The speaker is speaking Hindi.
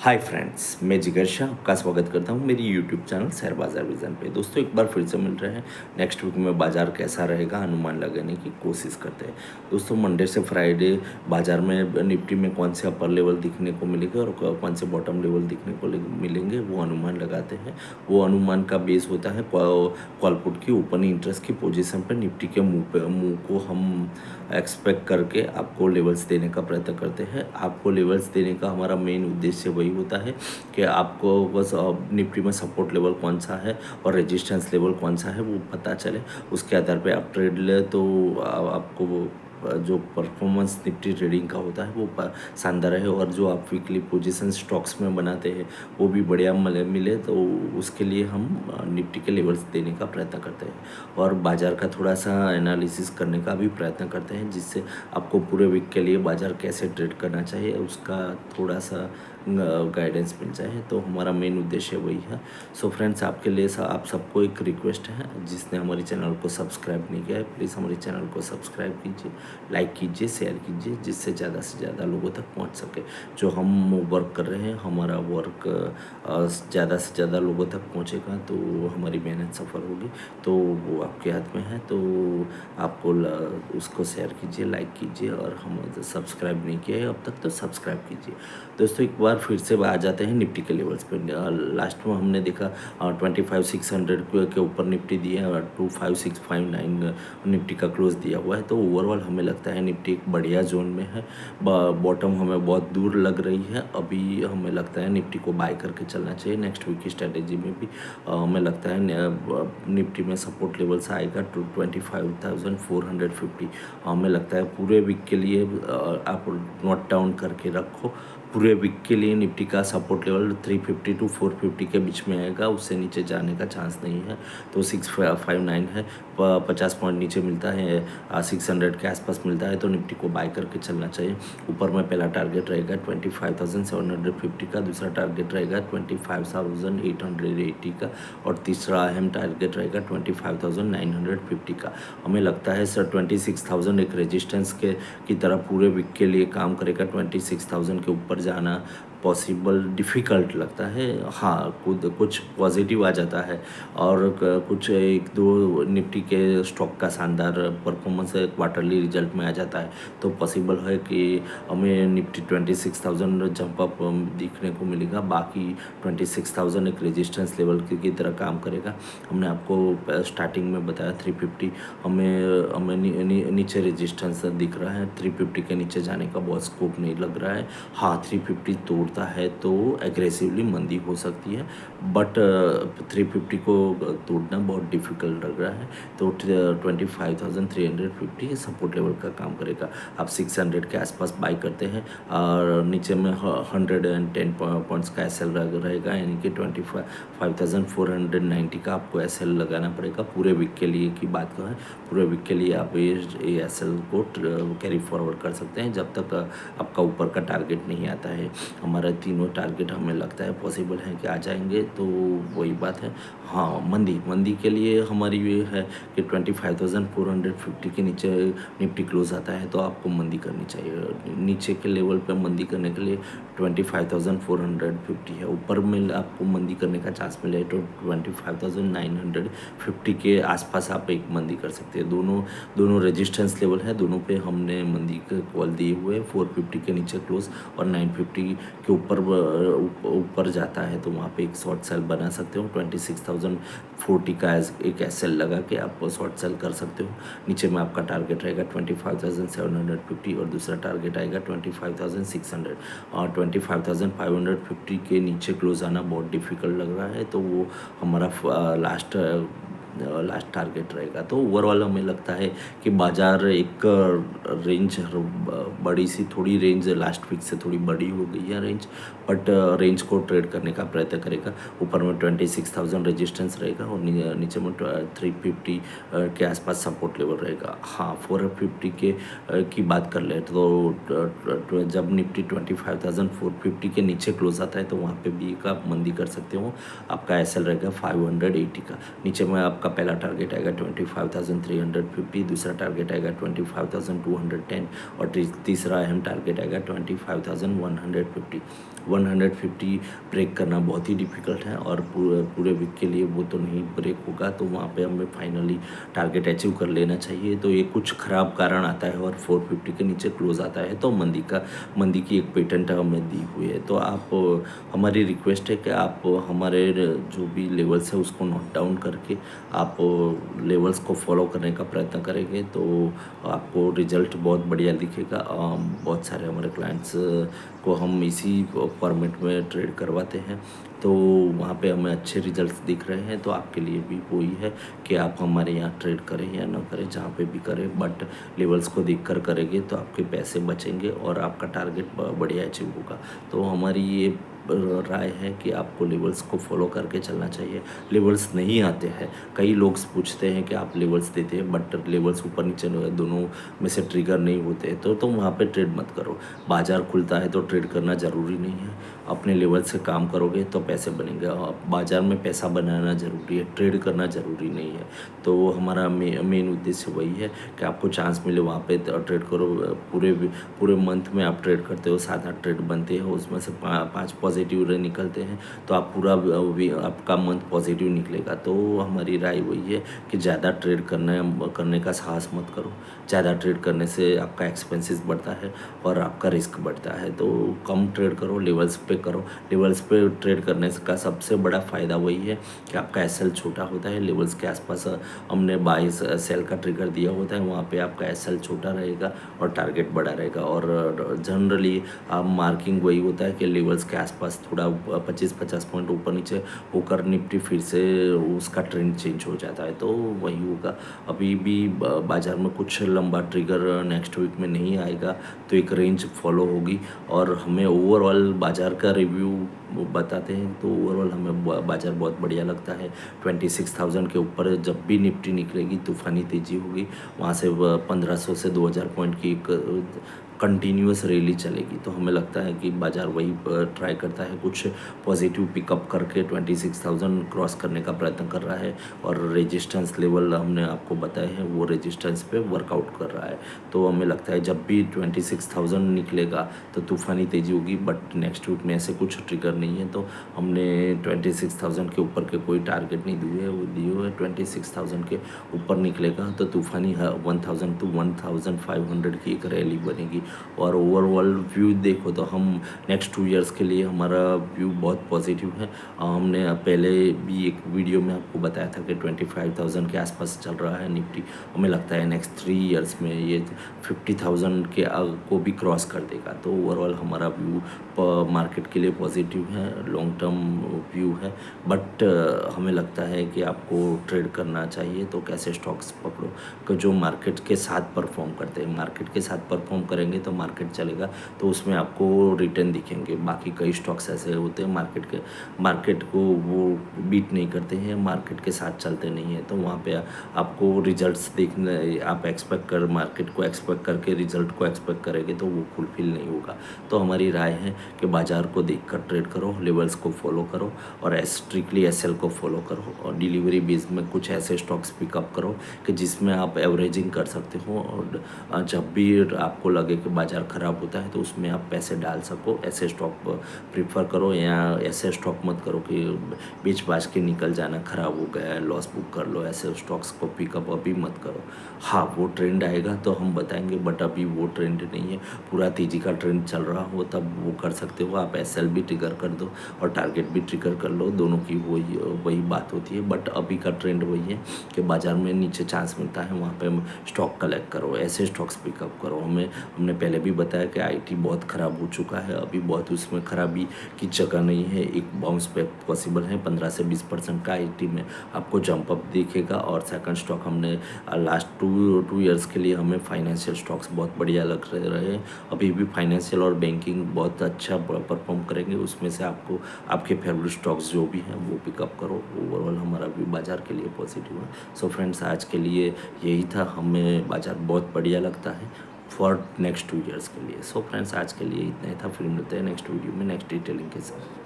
हाय फ्रेंड्स, मैं जिगर शाह आपका स्वागत करता हूं मेरी यूट्यूब चैनल शेयर बाज़ार विज़न पे। दोस्तों, एक बार फिर से मिल रहे हैं। नेक्स्ट वीक में बाज़ार कैसा रहेगा अनुमान लगाने की कोशिश करते हैं। दोस्तों, मंडे से फ्राइडे बाज़ार में निफ्टी में कौन से अपर लेवल दिखने को मिलेंगे और कौन से बॉटम लेवल दिखने को मिलेंगे, वो अनुमान लगाते हैं। वो अनुमान का बेस होता है कॉल पुट की ओपन इंटरेस्ट की पोजीशन पर निफ्टी के मुंह को हम एक्सपेक्ट करके आपको लेवल्स देने का प्रयत्न करते हैं। आपको लेवल्स देने का हमारा मेन उद्देश्य वही होता है कि आपको बस निफ्टी में सपोर्ट लेवल कौन सा है और रेजिस्टेंस लेवल कौन सा है वो पता चले। उसके आधार पे आप ट्रेड ले तो आपको जो परफॉर्मेंस निफ्टी ट्रेडिंग का होता है वो शानदार है, और जो आप वीकली पोजीशन स्टॉक्स में बनाते हैं वो भी बढ़िया मिले तो उसके लिए हम निफ्टी के लेवल्स देने का प्रयत्न करते हैं और बाज़ार का थोड़ा सा एनालिसिस करने का भी प्रयत्न करते हैं, जिससे आपको पूरे वीक के लिए बाज़ार कैसे ट्रेड करना चाहिए उसका थोड़ा सा गाइडेंस मिल जाए। तो हमारा मेन उद्देश्य वही है। सो फ्रेंड्स, आपके लिए आप सबको एक रिक्वेस्ट है, जिसने हमारे चैनल को सब्सक्राइब नहीं किया है प्लीज़ हमारे चैनल को सब्सक्राइब कीजिए, लाइक कीजिए, शेयर कीजिए, जिससे ज़्यादा से ज़्यादा लोगों तक पहुंच सके। जो हम वर्क कर रहे हैं, हमारा वर्क ज़्यादा से ज़्यादा लोगों तक पहुंचेगा तो हमारी मेहनत सफल होगी। तो वो आपके हाथ में है, तो आपको उसको शेयर कीजिए, लाइक कीजिए, और हम सब्सक्राइब नहीं किया है अब तक तो सब्सक्राइब कीजिए। दोस्तों, एक बार फिर से आ जाते हैं निफ्टी के लेवल्स पे। लास्ट में हमने देखा 25,600 के ऊपर निफ्टी दिया है और 25,659 निफ्टी का क्लोज दिया हुआ है। तो ओवरऑल हमें लगता है निफ्टी एक बढ़िया जोन में है। बॉटम हमें बहुत दूर लग रही है। अभी हमें लगता है निफ्टी को बाय करके चलना चाहिए। नेक्स्ट वीक की स्ट्रेटेजी में भी हमें लगता है निफ्टी में सपोर्ट लेवल्स आएगा 25,450। हमें लगता है पूरे वीक के लिए आप नोट डाउन करके रखो। पूरे वीक के लिए निफ्टी का सपोर्ट लेवल 350 टू 450 के बीच में आएगा, उससे नीचे जाने का चांस नहीं है। तो 659 है, 50 पॉइंट नीचे मिलता है, 600 के आसपास मिलता है तो निफ्टी को बाय करके चलना चाहिए। ऊपर में पहला टारगेट रहेगा 25,750 का, दूसरा टारगेट रहेगा 25,880 का, और तीसरा अहम टारगेट रहेगा 25,950 का। हमें लगता है सर 26,000 एक रेजिस्टेंस की तरह पूरे वीक के लिए काम करेगा। 26,000 के ऊपर जाना पॉसिबल डिफ़िकल्ट लगता है। हाँ, कुछ पॉजिटिव आ जाता है और कुछ एक दो निफ्टी के स्टॉक का शानदार परफॉर्मेंस क्वार्टरली रिजल्ट में आ जाता है तो पॉसिबल है कि हमें निफ्टी 26,000 जंप अप दिखने को मिलेगा। बाकी 26,000 एक रेजिस्टेंस लेवल की तरह काम करेगा। हमने आपको स्टार्टिंग में बताया 350 हमें नीचे रेजिस्टेंस दिख रहा है। 350 के नीचे जाने का बहुत स्कोप नहीं लग रहा है। हाँ, 350 तोड़ता है तो एग्रेसिवली मंदी हो सकती है, बट 350 को तोड़ना बहुत डिफिकल्ट लग रहा है। तो 25,350 सपोर्ट लेवल का काम करेगा। आप 600 के आसपास बाई करते हैं और नीचे में 110 पॉइंट्स का एसएल रहेगा, यानी कि 25,490 का आपको एसएल लगाना पड़ेगा पूरे वीक के लिए की बात करें। पूरे वीक के लिए आप ये एसएल को कैरी फॉरवर्ड कर सकते हैं जब तक आपका ऊपर का टारगेट नहीं आता है। हमारा तीनों टारगेट हमें लगता है पॉसिबल है कि आ जाएंगे, तो वही बात है। हाँ, मंदी के लिए हमारी ये है कि 25,450 के नीचे निफ्टी क्लोज आता है तो आपको मंदी करनी चाहिए। नीचे के लेवल पर मंदी करने के लिए 25,450 है। ऊपर में आपको मंदी करने का चांस मिले तो 25,950 के आसपास आप एक मंदी कर सकते हैं। दोनों रेजिस्टेंस लेवल है, दोनों पे हमने मंदी के कॉल दिए हुए। 450 के नीचे क्लोज और 950 के ऊपर जाता है तो वहाँ पे एक शॉर्ट सेल बना सकते हो। 26,040 का एक एसएल लगा के आप शॉर्ट सेल कर सकते हो। नीचे में आपका टारगेट रहेगा 25,750 और दूसरा टारगेट आएगा 25,600 और 25,550 के नीचे क्लोज आना बहुत डिफिकल्ट लग रहा है, तो वो हमारा लास्ट टारगेट रहेगा। तो ओवरऑल हमें लगता है कि बाज़ार एक रेंज बड़ी सी थोड़ी रेंज लास्ट वीक से थोड़ी बड़ी हो गई है रेंज, बट रेंज को ट्रेड करने का प्रयत्न करेगा। ऊपर में 26,000 रेजिस्टेंस रहेगा और नीचे में 350 के आसपास सपोर्ट लेवल रहेगा। हाँ, 450 की बात कर ले तो जब निफ्टी 25,450 के नीचे क्लोज आता है तो वहाँ पे भी आप मंदी कर सकते हो। आपका एसएल रहेगा 580 का। नीचे में आपका पहला टारगेट आएगा 25,350, दूसरा टारगेट आएगा 25,210 और तीसरा अहम टारगेट आएगा 25,150। 150 ब्रेक करना बहुत ही डिफ़िकल्ट है और पूरे पूरे वीक के लिए वो तो नहीं ब्रेक होगा, तो वहाँ पे हमें फाइनली टारगेट अचीव कर लेना चाहिए। तो ये कुछ ख़राब कारण आता है और 450 के नीचे क्लोज़ आता है तो मंदी की एक पेटेंट हमें दी हुई है। तो आप हमारी रिक्वेस्ट है कि आप हमारे जो भी लेवल्स है उसको नोट डाउन करके आप लेवल्स को फॉलो करने का प्रयत्न करेंगे तो आपको रिज़ल्ट बहुत बढ़िया दिखेगा। बहुत सारे हमारे क्लाइंट्स को हम इसी फॉर्मेट में ट्रेड करवाते हैं, तो वहाँ पे हमें अच्छे रिजल्ट्स दिख रहे हैं। तो आपके लिए भी वही है कि आप हमारे यहाँ ट्रेड करें या ना करें, जहाँ पे भी करें, बट लेवल्स को देखकर करेंगे तो आपके पैसे बचेंगे और आपका टारगेट बढ़िया अचीव होगा। तो हमारी ये राय है कि आपको लेवल्स को फॉलो करके चलना चाहिए। लेवल्स नहीं आते हैं, कई लोग पूछते हैं कि आप लेवल्स देते हैं बट लेवल्स ऊपर नीचे दोनों में से ट्रिगर नहीं होते, तो वहाँ पे ट्रेड मत करो। बाज़ार खुलता है तो ट्रेड करना ज़रूरी नहीं है, अपने लेवल से काम करोगे तो पैसे बनेंगे। बाज़ार में पैसा बनाना ज़रूरी है, ट्रेड करना ज़रूरी नहीं है। तो हमारा मेन उद्देश्य वही है कि आपको चांस मिले वहाँ पे ट्रेड करो। पूरे मंथ में आप ट्रेड करते हो, 7-8 ट्रेड बनते हैं, उसमें से 5 पॉजिटिव निकलते हैं, तो आप पूरा आपका मंथ पॉजिटिव निकलेगा। तो हमारी राय वही है कि ज़्यादा ट्रेड करने का साहस मत करो। ज़्यादा ट्रेड करने से आपका एक्सपेंसेस बढ़ता है और आपका रिस्क बढ़ता है। तो कम ट्रेड करो, लेवल्स पे करो। लेवल्स पे ट्रेड करने का सबसे बड़ा फ़ायदा वही है कि आपका एसएल छोटा होता है। लेवल्स के आसपास हमने बाई सेल का ट्रिगर दिया होता है, वहाँ पे आपका एसएल छोटा रहेगा और टारगेट बड़ा रहेगा। और जनरली आप मार्किंग वही होता है कि लेवल्स के आसपास थोड़ा 25-50 पॉइंट ऊपर नीचे होकर निफ्टी फिर से उसका ट्रेंड चेंज हो जाता है, तो वही होगा। अभी भी बाज़ार में कुछ लंबा ट्रिगर नेक्स्ट वीक में नहीं आएगा, तो एक रेंज फॉलो होगी और हमें ओवरऑल बाज़ार का रिव्यू बताते हैं। तो ओवरऑल हमें बाज़ार बहुत बढ़िया लगता है। 26,000 के ऊपर जब भी निफ्टी निकलेगी तूफ़ानी तेज़ी होगी, वहाँ से 1500 से 2000 पॉइंट की एक कंटिन्यूअस रैली चलेगी। तो हमें लगता है कि बाज़ार वही ट्राई करता है, कुछ पॉजिटिव पिकअप करके 26,000 क्रॉस करने का प्रयत्न कर रहा है और रेजिस्टेंस लेवल हमने आपको बताए हैं वो रेजिस्टेंस पे वर्कआउट कर रहा है। तो हमें लगता है जब भी 26,000 निकलेगा तो तूफ़ानी तेज़ी होगी, बट नेक्स्ट वीक में ऐसे कुछ ट्रिगर नहीं है। तो हमने 26,000 के ऊपर के कोई टारगेट नहीं दिए है, वो दिए हुए 26,000 के ऊपर निकलेगा तो तूफ़ानी 1000 to 1500 की एक रैली बनेगी। और ओवरऑल व्यू देखो तो हम नेक्स्ट 2 इयर्स के लिए हमारा व्यू बहुत पॉजिटिव है। हमने पहले भी एक वीडियो में आपको बताया था कि 25,000 के आसपास चल रहा है निफ्टी। हमें लगता है नेक्स्ट 3 इयर्स में ये 50,000 के को भी क्रॉस कर देगा। तो ओवरऑल हमारा व्यू मार्केट के लिए पॉजिटिव है, लॉन्ग टर्म व्यू है। बट हमें लगता है कि आपको ट्रेड करना चाहिए तो कैसे स्टॉक्स पकड़ो कि जो मार्केट के साथ परफॉर्म करते हैं। मार्केट के साथ परफॉर्म करेंगे तो मार्केट चलेगा, तो उसमें आपको रिटर्न दिखेंगे। बाकी कई स्टॉक्स ऐसे होते हैं मार्केट को वो बीट नहीं करते हैं, मार्केट के साथ चलते नहीं हैं, तो वहाँ पे आपको रिजल्ट्स देखने आप मार्केट को एक्सपेक्ट करके रिजल्ट को एक्सपेक्ट करेंगे तो वो फुलफिल नहीं होगा। तो हमारी राय है कि बाज़ार को देखकर ट्रेड करो, लेवल्स को फॉलो करो और स्ट्रिक्टली एसएल को फॉलो करो और डिलीवरी बेस में कुछ ऐसे स्टॉक्स पिकअप करो कि जिसमें आप एवरेजिंग कर सकते हो। और जब भी आपको लगे कि बाज़ार ख़राब होता है तो उसमें आप पैसे डाल सको, ऐसे स्टॉक प्रीफर करो। या ऐसे स्टॉक मत करो कि बेच बाच के निकल जाना, ख़राब हो गया है लॉस बुक कर लो, ऐसे स्टॉक्स को पिकअप अभी मत करो। हाँ, वो ट्रेंड आएगा तो हम बताएंगे, बट अभी वो ट्रेंड नहीं है। पूरा तेज़ी का ट्रेंड चल रहा हो तब वो कर सकते हो आप, एसएल भी ट्रिगर कर दो और टारगेट भी ट्रिगर कर लो, दोनों की वही बात होती है। बट अभी का ट्रेंड वही है कि बाज़ार में नीचे चांस मिलता है, वहाँ पे स्टॉक कलेक्ट करो, ऐसे स्टॉक्स पिकअप करो। हमने पहले भी बताया कि आईटी बहुत ख़राब हो चुका है, अभी बहुत उसमें खराबी की जगह नहीं है, एक बाउंस बैक पॉसिबल है। 15 से 20% का आईटी में आपको जंप अप दिखेगा। और सेकंड स्टॉक हमने लास्ट 2 इयर्स के लिए हमें फाइनेंशियल स्टॉक्स बहुत बढ़िया लग रहे हैं। अभी भी फाइनेंशियल और बैंकिंग बहुत अच्छा परफॉर्म करेंगे, उसमें से आपको आपके फेवरेट स्टॉक्स जो भी हैं वो पिकअप करो। ओवरऑल हमारा भी बाज़ार के लिए पॉजिटिव है। सो फ्रेंड्स, आज के लिए यही था, हमें बाज़ार बहुत बढ़िया लगता है फॉर नेक्स्ट 2 इयर्स के लिए। सो फ्रेंड्स, आज के लिए इतना ही था, फिर मिलते हैं नेक्स्ट वीडियो में नेक्स्ट डिटेलिंग के साथ।